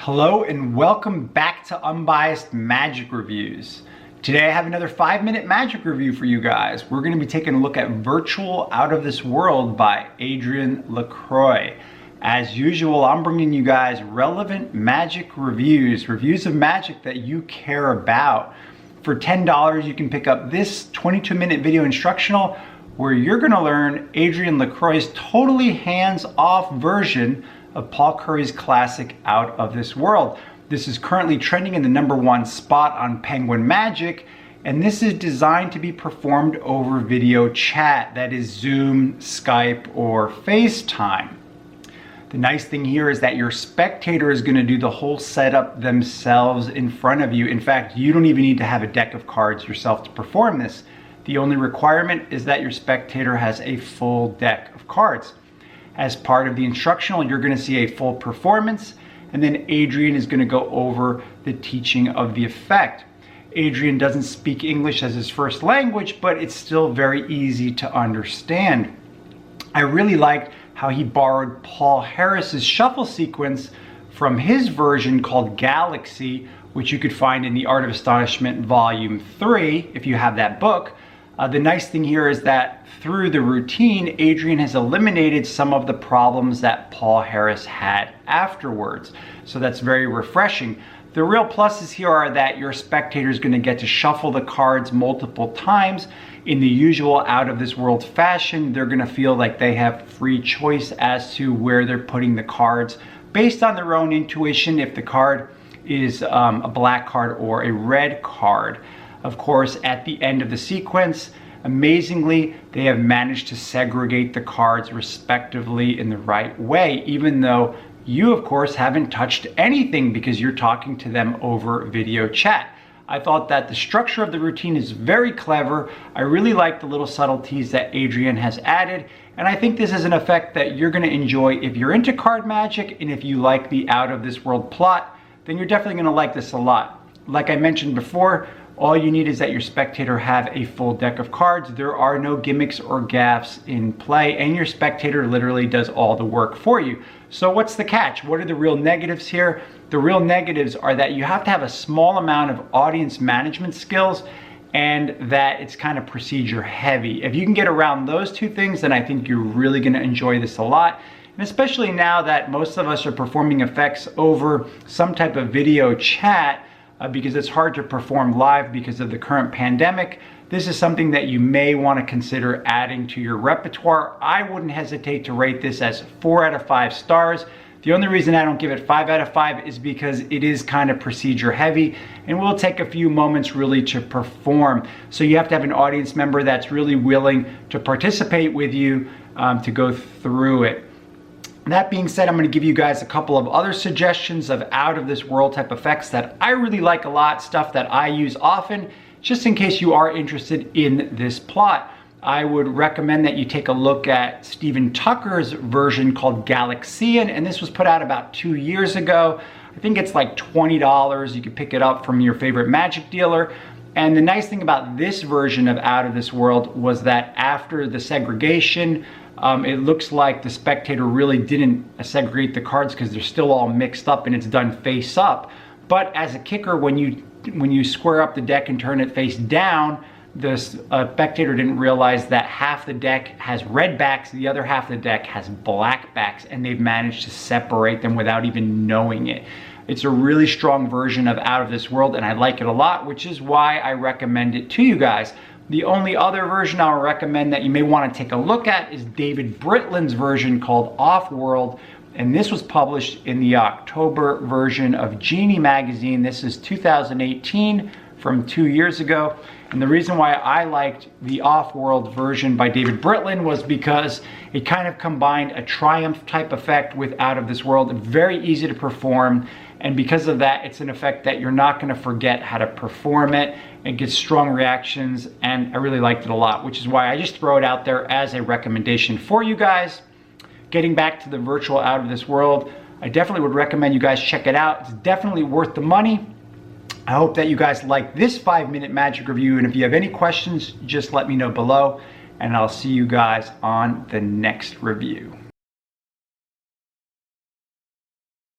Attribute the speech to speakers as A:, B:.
A: Hello and welcome back to Unbiased Magic Reviews. Today I have another 5-minute magic review for you guys. We're going to be taking a look at Virtual Out of This World by Adrian Lacroix. As usual, I'm bringing you guys relevant magic reviews of magic that you care about. For $10, you can pick up this 22-minute video instructional where you're going to learn Adrian Lacroix's totally hands-off version of Paul Curry's classic Out of This World. This is currently trending in the #1 spot on Penguin Magic, and this is designed to be performed over video chat, that is Zoom, Skype, or FaceTime. The nice thing here is that your spectator is going to do the whole setup themselves in front of you. In fact, you don't even need to have a deck of cards yourself to perform this. The only requirement is that your spectator has a full deck of cards. As part of the instructional, you're going to see a full performance, and then Adrian is going to go over the teaching of the effect. Adrian doesn't speak English as his first language, but it's still very easy to understand. I really liked how he borrowed Paul Harris's shuffle sequence from his version called Galaxy, which you could find in The Art of Astonishment Volume 3, if you have that book. The nice thing here is that through the routine, Adrian has eliminated some of the problems that Paul Harris had afterwards. So that's very refreshing. The real pluses here are that your spectator is going to get to shuffle the cards multiple times. In the usual Out of This World fashion, they're going to feel like they have free choice as to where they're putting the cards based on their own intuition, if the card is a black card or a red card. Of course, at the end of the sequence, amazingly, they have managed to segregate the cards respectively in the right way, even though you, of course, haven't touched anything because you're talking to them over video chat. I thought that the structure of the routine is very clever. I really like the little subtleties that Adrian has added, and I think this is an effect that you're going to enjoy if you're into card magic, and if you like the Out of This World plot, then you're definitely going to like this a lot. Like I mentioned before, all you need is that your spectator have a full deck of cards. There are no gimmicks or gaffes in play, and your spectator literally does all the work for you. So what's the catch? What are the real negatives here? The real negatives are that you have to have a small amount of audience management skills, and that it's kind of procedure heavy. If you can get around those two things, then I think you're really going to enjoy this a lot. And especially now that most of us are performing effects over some type of video chat, because it's hard to perform live because of the current pandemic, this is something that you may want to consider adding to your repertoire. I wouldn't hesitate to rate this as 4 out of 5 stars. The only reason I don't give it 5 out of 5 is because it is kind of procedure heavy and will take a few moments really to perform. So you have to have an audience member that's really willing to participate with you to go through it. That being said, I'm going to give you guys a couple of other suggestions of Out of This World type effects that I really like a lot, stuff that I use often, just in case you are interested in this plot. I would recommend that you take a look at Stephen Tucker's version called Galaxian, and this was put out about 2 years ago. I think it's like $20. You can pick it up from your favorite magic dealer. And the nice thing about this version of Out of This World was that after the segregation, it looks like the spectator really didn't segregate the cards because they're still all mixed up and it's done face up. But as a kicker, when you square up the deck and turn it face down, the spectator didn't realize that half the deck has red backs, the other half of the deck has black backs, and they've managed to separate them without even knowing it. It's a really strong version of Out of This World, and I like it a lot, which is why I recommend it to you guys. The only other version I'll recommend that you may want to take a look at is David Britlin's version called Off-World, and this was published in the October version of Genie magazine. This is 2018 from 2 years ago, and the reason why I liked the Off-World version by David Britlin was because it kind of combined a triumph type effect with Out of This World, very easy to perform, and because of that, it's an effect that you're not going to forget how to perform it. It gets strong reactions, and I really liked it a lot, which is why I just throw it out there as a recommendation for you guys. Getting back to the Virtual Out of This World, I definitely would recommend you guys check it out. It's definitely worth the money. I hope that you guys like this 5-minute magic review, and if you have any questions, just let me know below, and I'll see you guys on the next review.